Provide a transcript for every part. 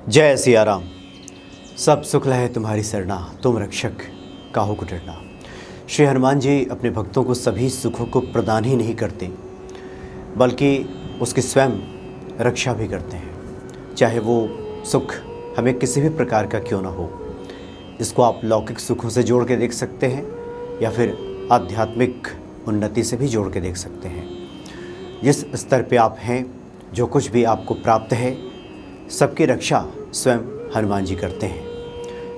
जय सिया राम। सब सुख लहे तुम्हारी सरना, तुम रक्षक काहू को डरना। श्री हनुमान जी अपने भक्तों को सभी सुखों को प्रदान ही नहीं करते, बल्कि उसकी स्वयं रक्षा भी करते हैं, चाहे वो सुख हमें किसी भी प्रकार का क्यों ना हो। इसको आप लौकिक सुखों से जोड़ के देख सकते हैं या फिर आध्यात्मिक उन्नति से भी जोड़ के देख सकते हैं। जिस स्तर पे आप हैं, जो कुछ भी आपको प्राप्त है, सबकी रक्षा स्वयं हनुमान जी करते हैं।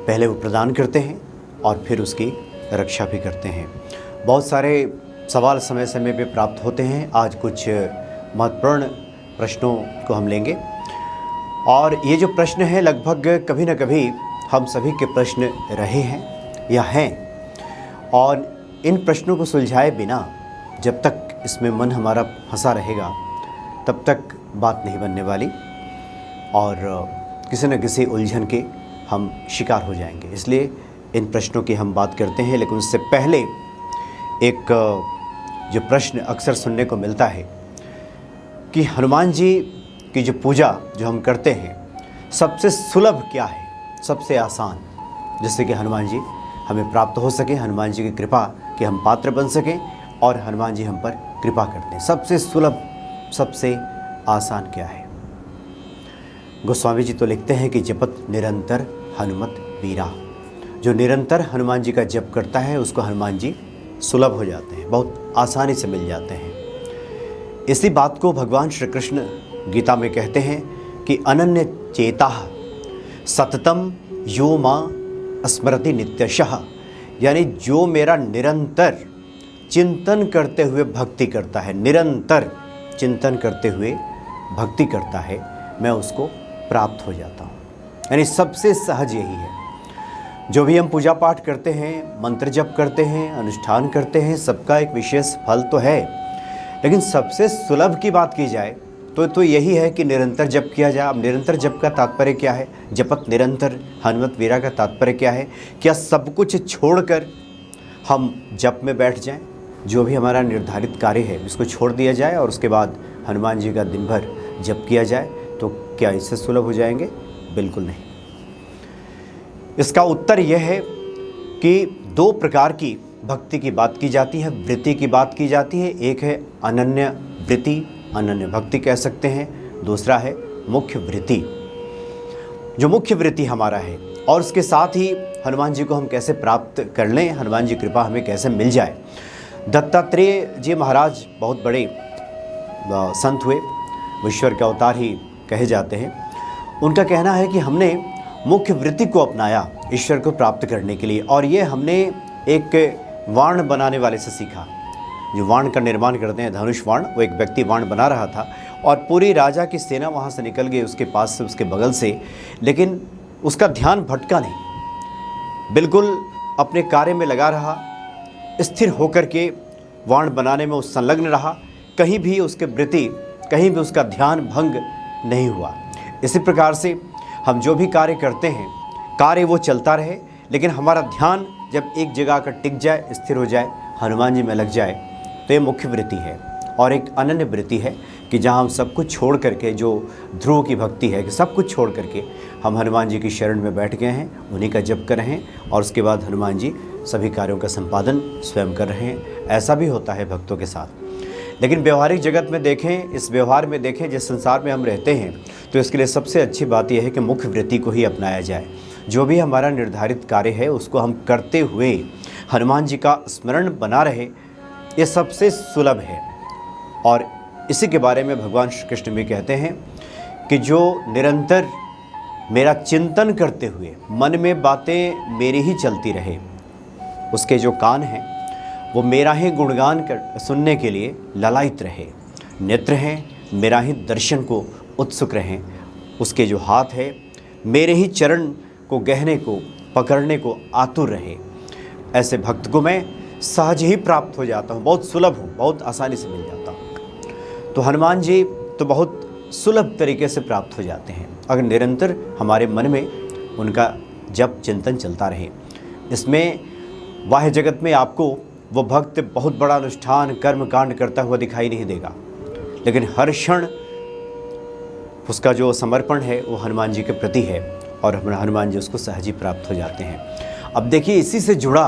पहले वो प्रदान करते हैं और फिर उसकी रक्षा भी करते हैं। बहुत सारे सवाल समय समय पे प्राप्त होते हैं। आज कुछ महत्वपूर्ण प्रश्नों को हम लेंगे, और ये जो प्रश्न है लगभग कभी न कभी हम सभी के प्रश्न रहे हैं या हैं, और इन प्रश्नों को सुलझाए बिना जब तक इसमें मन हमारा फंसा रहेगा तब तक बात नहीं बनने वाली, और किसी न किसी उलझन के हम शिकार हो जाएंगे। इसलिए इन प्रश्नों की हम बात करते हैं, लेकिन उससे पहले एक जो प्रश्न अक्सर सुनने को मिलता है कि हनुमान जी की जो पूजा जो हम करते हैं, सबसे सुलभ क्या है, सबसे आसान, जिससे कि हनुमान जी हमें प्राप्त हो सके, हनुमान जी की कृपा कि हम पात्र बन सकें और हनुमान जी हम पर कृपा करते हैं। सबसे सुलभ, सबसे आसान क्या है? गोस्वामी जी तो लिखते हैं कि जपत निरंतर हनुमत वीरा। जो निरंतर हनुमान जी का जप करता है उसको हनुमान जी सुलभ हो जाते हैं, बहुत आसानी से मिल जाते हैं। इसी बात को भगवान श्री कृष्ण गीता में कहते हैं कि अनन्य चेता सततम यो मां स्मरति नित्यशः, यानी जो मेरा निरंतर चिंतन करते हुए भक्ति करता है, निरंतर चिंतन करते हुए भक्ति करता है, मैं उसको प्राप्त हो जाता हूँ। यानी सबसे सहज यही है। जो भी हम पूजा पाठ करते हैं, मंत्र जप करते हैं, अनुष्ठान करते हैं, सबका एक विशेष फल तो है, लेकिन सबसे सुलभ की बात की जाए तो यही है कि निरंतर जप किया जाए। अब निरंतर जप का तात्पर्य क्या है? जपत निरंतर हनुमत वीरा का तात्पर्य क्या है? क्या सब कुछ छोड़कर हम जप में बैठ जाएं? जो भी हमारा निर्धारित कार्य है उसको छोड़ दिया जाए और उसके बाद हनुमान जी का दिन भर जप किया जाए, तो क्या इससे सुलभ हो जाएंगे? बिल्कुल नहीं। इसका उत्तर यह है कि दो प्रकार की भक्ति की बात की जाती है, वृत्ति की बात की जाती है। एक है अनन्य वृत्ति, अनन्य भक्ति कह सकते हैं। दूसरा है मुख्य वृत्ति, जो मुख्य वृत्ति हमारा है, और उसके साथ ही हनुमान जी को हम कैसे प्राप्त कर लें, हनुमान जी कृपा हमें कैसे मिल जाए। दत्तात्रेय जी महाराज बहुत बड़े संत हुए, ईश्वर के अवतार ही कहे जाते हैं। उनका कहना है कि हमने मुख्य वृत्ति को अपनाया ईश्वर को प्राप्त करने के लिए, और ये हमने एक वाण बनाने वाले से सीखा। जो वाण का निर्माण करते हैं, धनुष वाण, वो एक व्यक्ति वाण बना रहा था और पूरी राजा की सेना वहाँ से निकल गई उसके पास से, उसके बगल से, लेकिन उसका ध्यान भटका नहीं, बिल्कुल अपने कार्य में लगा रहा, स्थिर होकर के वाण बनाने में वो संलग्न रहा। कहीं भी उसके वृत्ति, कहीं भी उसका ध्यान भंग नहीं हुआ। इसी प्रकार से हम जो भी कार्य करते हैं, कार्य वो चलता रहे, लेकिन हमारा ध्यान जब एक जगह आकर टिक जाए, स्थिर हो जाए, हनुमान जी में लग जाए, तो ये मुख्य वृत्ति है। और एक अनन्य वृत्ति है कि जहाँ हम सब कुछ छोड़ करके, जो ध्रुव की भक्ति है कि सब कुछ छोड़ करके हम हनुमान जी की शरण में बैठ गए हैं, उन्हीं का जप कर रहे हैं, और उसके बाद हनुमान जी सभी कार्यों का संपादन स्वयं कर रहे हैं। ऐसा भी होता है भक्तों के साथ। लेकिन व्यवहारिक जगत में देखें, इस व्यवहार में देखें, जिस संसार में हम रहते हैं, तो इसके लिए सबसे अच्छी बात यह है कि मुख्य वृत्ति को ही अपनाया जाए। जो भी हमारा निर्धारित कार्य है उसको हम करते हुए हनुमान जी का स्मरण बना रहे, ये सबसे सुलभ है। और इसी के बारे में भगवान श्री कृष्ण भी कहते हैं कि जो निरंतर मेरा चिंतन करते हुए मन में बातें मेरी ही चलती रहे, उसके जो कान हैं वो मेरा ही गुणगान कर सुनने के लिए ललायित रहे, नेत्र हैं मेरा ही दर्शन को उत्सुक रहें, उसके जो हाथ है मेरे ही चरण को गहने को पकड़ने को आतुर रहे, ऐसे भक्त को मैं सहज ही प्राप्त हो जाता हूँ, बहुत सुलभ हूँ, बहुत आसानी से मिल जाता हूँ। तो हनुमान जी तो बहुत सुलभ तरीके से प्राप्त हो जाते हैं अगर निरंतर हमारे मन में उनका जप चिंतन चलता रहे। इसमें बाह्य जगत में आपको वो भक्त बहुत बड़ा अनुष्ठान कर्म कांड करता हुआ दिखाई नहीं देगा, लेकिन हर क्षण उसका जो समर्पण है वो हनुमान जी के प्रति है और हनुमान जी उसको सहज ही प्राप्त हो जाते हैं। अब देखिए, इसी से जुड़ा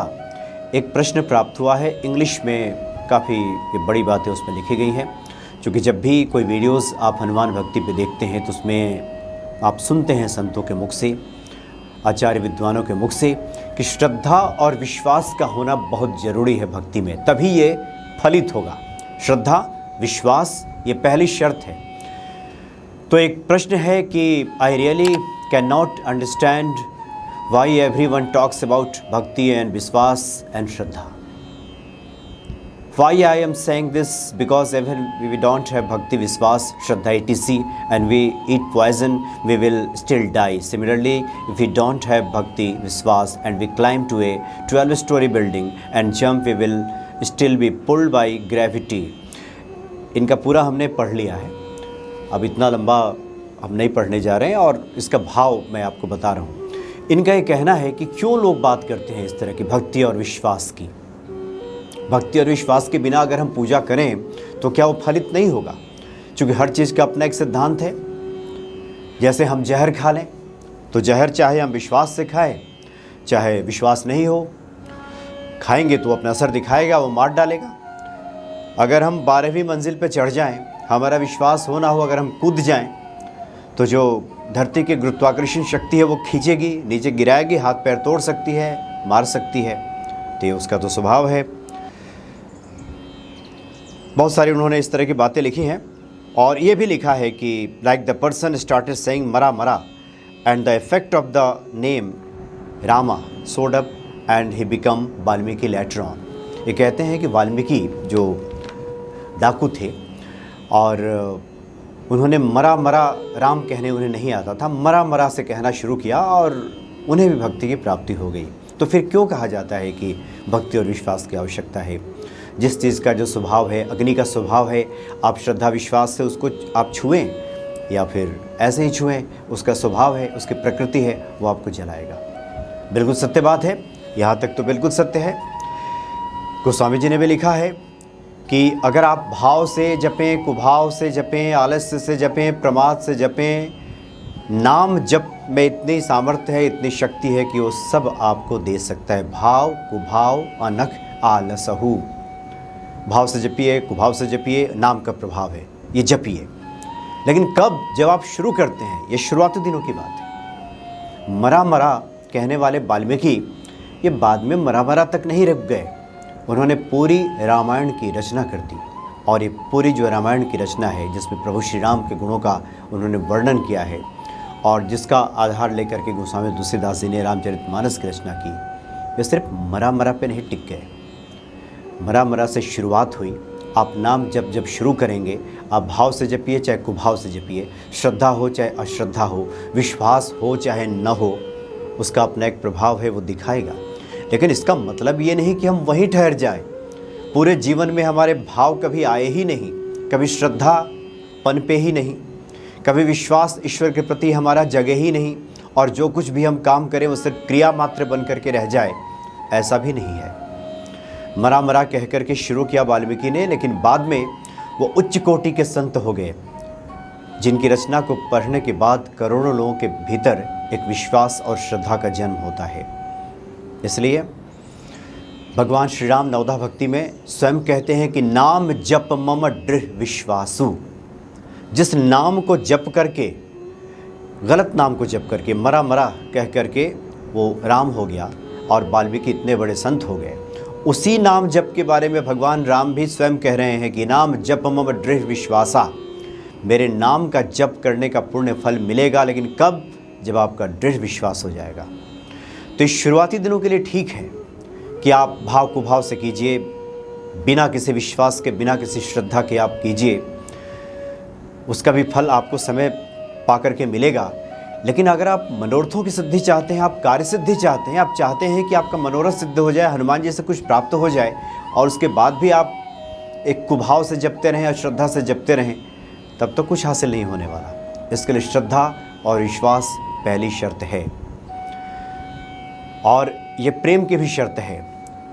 एक प्रश्न प्राप्त हुआ है, इंग्लिश में काफ़ी बड़ी बातें उसमें लिखी गई हैं। क्योंकि जब भी कोई वीडियोस आप हनुमान भक्ति पे देखते हैं तो उसमें आप सुनते हैं संतों के मुख से, आचार्य विद्वानों के मुख से कि श्रद्धा और विश्वास का होना बहुत ज़रूरी है भक्ति में, तभी ये फलित होगा। श्रद्धा विश्वास ये पहली शर्त है। तो एक प्रश्न है कि I really can not understand why everyone talks about भक्ति एंड विश्वास and Shraddha. Why I am saying this? Because even we don't have bhakti, vishwas, shraddha, etc. and we eat poison, we will still die. Similarly, if we don't have bhakti, vishwas and we climb to a 12-story building and jump, we will still be pulled by gravity. इनका पूरा हमने पढ़ लिया है, अब इतना लंबा हम नहीं पढ़ने जा रहे हैं और इसका भाव मैं आपको बता रहा हूँ। इनका ये कहना है कि क्यों लोग बात करते हैं इस तरह की भक्ति और विश्वास की। भक्ति और विश्वास के बिना अगर हम पूजा करें तो क्या वो फलित नहीं होगा? क्योंकि हर चीज़ का अपना एक सिद्धांत है। जैसे हम जहर खा लें तो जहर चाहे हम विश्वास से खाएं, चाहे विश्वास नहीं हो, खाएंगे तो अपना असर दिखाएगा, वो मार डालेगा। अगर हम 12वीं मंजिल पे चढ़ जाएं, हमारा विश्वास हो ना हो, अगर हम कूद जाएं तो जो धरती की गुरुत्वाकर्षण शक्ति है वो खींचेगी, नीचे गिराएगी, हाथ पैर तोड़ सकती है, मार सकती है। तो ये उसका तो स्वभाव है। बहुत सारी उन्होंने इस तरह की बातें लिखी हैं और ये भी लिखा है कि like the person started saying मरा मरा and the effect of the name Rama soaked up and he become Valmiki later on. ये कहते हैं कि वाल्मीकि जो डाकू थे और उन्होंने मरा मरा, राम कहने उन्हें नहीं आता था, मरा मरा से कहना शुरू किया और उन्हें भी भक्ति की प्राप्ति हो गई। तो फिर क्यों कहा जाता है कि भक्ति और विश्वास की आवश्यकता है? जिस चीज़ का जो स्वभाव है, अग्नि का स्वभाव है, आप श्रद्धा विश्वास से उसको आप छुएं या फिर ऐसे ही छुएं, उसका स्वभाव है, उसकी प्रकृति है, वो आपको जलाएगा। बिल्कुल सत्य बात है, यहाँ तक तो बिल्कुल सत्य है। गोस्वामी जी ने भी लिखा है कि अगर आप भाव से जपें, कुभाव से जपें, आलस्य से जपें, प्रमाद से जपें, नाम जप में इतनी सामर्थ्य है, इतनी शक्ति है कि वो सब आपको दे सकता है। भाव कुभाव अनख आलसहु, भाव से जपिए, कुभाव से जपिए, नाम का प्रभाव है, ये जपिए। लेकिन कब? जब आप शुरू करते हैं। ये शुरुआती दिनों की बात है। मरा मरा कहने वाले वाल्मीकि ये बाद में मरा मरा तक नहीं रुक गए, उन्होंने पूरी रामायण की रचना कर दी। और ये पूरी जो रामायण की रचना है, जिसमें प्रभु श्री राम के गुणों का उन्होंने वर्णन किया है और जिसका आधार लेकर के गोस्वामी तुलसीदास जी ने रामचरितमानस की रचना की, वे सिर्फ मरा मरा पे नहीं टिक गए। मरा मरा से शुरुआत हुई। आप नाम जब शुरू करेंगे, आप भाव से जपिए चाहे कुभाव से जपिए, श्रद्धा हो चाहे अश्रद्धा हो, विश्वास हो चाहे न हो, उसका अपना एक प्रभाव है, वो दिखाएगा। लेकिन इसका मतलब ये नहीं कि हम वहीं ठहर जाएं। पूरे जीवन में हमारे भाव कभी आए ही नहीं, कभी श्रद्धा पनपे ही नहीं, कभी विश्वास ईश्वर के प्रति हमारा जगे ही नहीं, और जो कुछ भी हम काम करें वो सिर्फ क्रिया मात्र बन करके रह जाए, ऐसा भी नहीं है। मरा मरा कह करके शुरू किया वाल्मीकि ने, लेकिन बाद में वो उच्च कोटि के संत हो गए, जिनकी रचना को पढ़ने के बाद करोड़ों लोगों के भीतर एक विश्वास और श्रद्धा का जन्म होता है। इसलिए भगवान श्री राम नवधा भक्ति में स्वयं कहते हैं कि नाम जप मम दृढ़ विश्वासु। जिस नाम को जप करके, गलत नाम को जप करके, मरा मरा कह करके वो राम हो गया और वाल्मीकि इतने बड़े संत हो गए, उसी नाम जप के बारे में भगवान राम भी स्वयं कह रहे हैं कि नाम जप मम दृढ़ विश्वासा। मेरे नाम का जप करने का पुण्य फल मिलेगा, लेकिन कब? जब आपका दृढ़ विश्वास हो जाएगा। तो इस शुरुआती दिनों के लिए ठीक है कि आप भाव कुभाव से कीजिए, बिना किसी विश्वास के, बिना किसी श्रद्धा के आप कीजिए, उसका भी फल आपको समय पा करके मिलेगा। लेकिन अगर आप मनोरथों की सिद्धि चाहते हैं, आप कार्य सिद्धि चाहते हैं, आप चाहते हैं कि आपका मनोरथ सिद्ध हो जाए, हनुमान जी से कुछ प्राप्त हो जाए, और उसके बाद भी आप एक कुभाव से जपते रहें और श्रद्धा से जपते रहें, तब तो कुछ हासिल नहीं होने वाला। इसके लिए श्रद्धा और विश्वास पहली शर्त है, और ये प्रेम की भी शर्त है।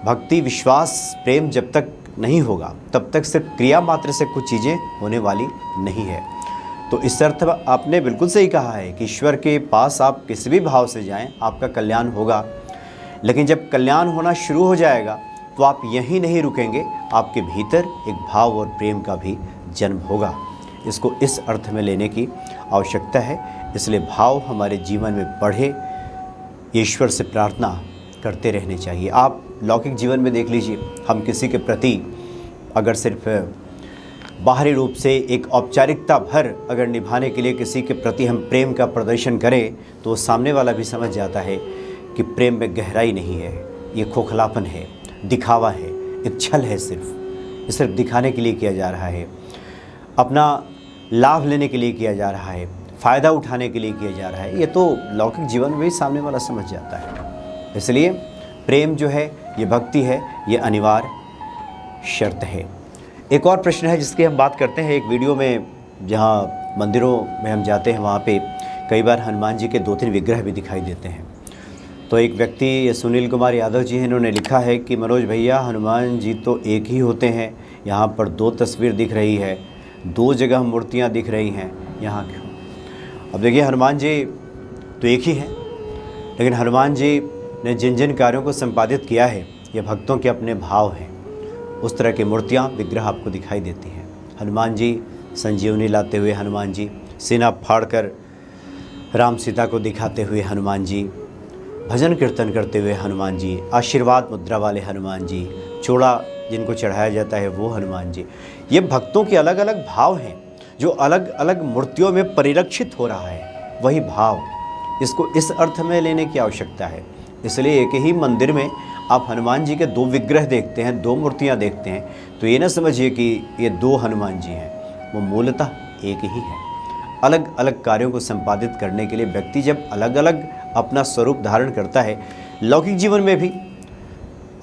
भक्ति, विश्वास, प्रेम जब तक नहीं होगा, तब तक सिर्फ क्रिया मात्र से कुछ चीज़ें होने वाली नहीं है। तो इस अर्थ में आपने बिल्कुल सही कहा है कि ईश्वर के पास आप किसी भी भाव से जाएं, आपका कल्याण होगा। लेकिन जब कल्याण होना शुरू हो जाएगा तो आप यहीं नहीं रुकेंगे, आपके भीतर एक भाव और प्रेम का भी जन्म होगा। इसको इस अर्थ में लेने की आवश्यकता है। इसलिए भाव हमारे जीवन में बढ़े, ईश्वर से प्रार्थना करते रहने चाहिए। आप लौकिक जीवन में देख लीजिए, हम किसी के प्रति अगर सिर्फ बाहरी रूप से एक औपचारिकता भर अगर निभाने के लिए किसी के प्रति हम प्रेम का प्रदर्शन करें तो सामने वाला भी समझ जाता है कि प्रेम में गहराई नहीं है, ये खोखलापन है, दिखावा है, एक छल है, सिर्फ दिखाने के लिए किया जा रहा है, अपना लाभ लेने के लिए किया जा रहा है, फ़ायदा उठाने के लिए किया जा रहा है। ये तो लौकिक जीवन में भी सामने वाला समझ जाता है। इसलिए प्रेम जो है, ये भक्ति है, ये अनिवार्य शर्त है। एक और प्रश्न है जिसकी हम बात करते हैं। एक वीडियो में जहाँ मंदिरों में हम जाते हैं वहाँ पे कई बार हनुमान जी के 2-3 विग्रह भी दिखाई देते हैं। तो एक व्यक्ति सुनील कुमार यादव जी हैं, इन्होंने लिखा है कि मनोज भैया, हनुमान जी तो एक ही होते हैं, यहाँ पर 2 तस्वीर दिख रही है, 2 जगह मूर्तियाँ दिख रही हैं, यहाँ क्यों? अब देखिए, हनुमान जी तो एक ही हैं, लेकिन हनुमान जी ने जिन जिन कार्यों को संपादित किया है ये भक्तों के अपने भाव हैं। उस तरह की मूर्तियाँ, विग्रह आपको दिखाई देती हैं। हनुमान जी संजीवनी लाते हुए हनुमान जी, सीना फाड़कर राम सीता को दिखाते हुए हनुमान जी, भजन कीर्तन करते हुए हनुमान जी, आशीर्वाद मुद्रा वाले हनुमान जी, चोड़ा जिनको चढ़ाया जाता है वो हनुमान जी। ये भक्तों के अलग अलग भाव हैं जो अलग अलग मूर्तियों में परिलक्षित हो रहा है, वही भाव। इसको इस अर्थ में लेने की आवश्यकता है। इसलिए एक ही मंदिर में आप हनुमान जी के 2 विग्रह देखते हैं, 2 मूर्तियां देखते हैं, तो ये ना समझिए कि ये 2 हनुमान जी हैं, वो मूलतः एक ही है। अलग अलग कार्यों को संपादित करने के लिए व्यक्ति जब अलग अलग अपना स्वरूप धारण करता है, लौकिक जीवन में भी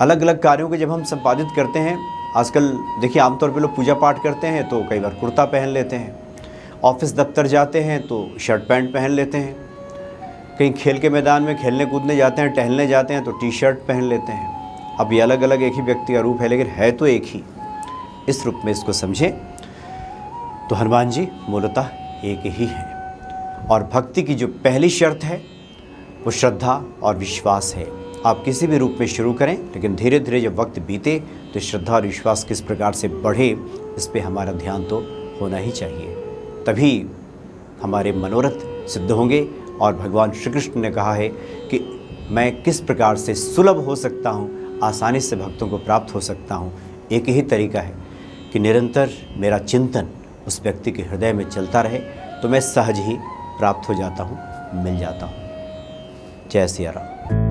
अलग अलग कार्यों को जब हम संपादित करते हैं, आजकल देखिए आमतौर पे लोग पूजा पाठ करते हैं तो कई बार कुर्ता पहन लेते हैं, ऑफिस दफ्तर जाते हैं तो शर्ट पैंट पहन लेते हैं, कहीं खेल के मैदान में खेलने कूदने जाते हैं, टहलने जाते हैं तो टी शर्ट पहन लेते हैं। अब ये अलग अलग एक ही व्यक्ति का रूप है, लेकिन है तो एक ही। इस रूप में इसको समझें तो हनुमान जी मूलतः एक ही हैं। और भक्ति की जो पहली शर्त है वो श्रद्धा और विश्वास है। आप किसी भी रूप में शुरू करें, लेकिन धीरे धीरे जब वक्त बीते तो श्रद्धा और विश्वास किस प्रकार से बढ़े, इस पे हमारा ध्यान तो होना ही चाहिए। तभी हमारे मनोरथ सिद्ध होंगे। और भगवान श्री कृष्ण ने कहा है कि मैं किस प्रकार से सुलभ हो सकता हूँ, आसानी से भक्तों को प्राप्त हो सकता हूँ। एक ही तरीका है कि निरंतर मेरा चिंतन उस व्यक्ति के हृदय में चलता रहे, तो मैं सहज ही प्राप्त हो जाता हूँ, मिल जाता हूँ। जय सिया राम।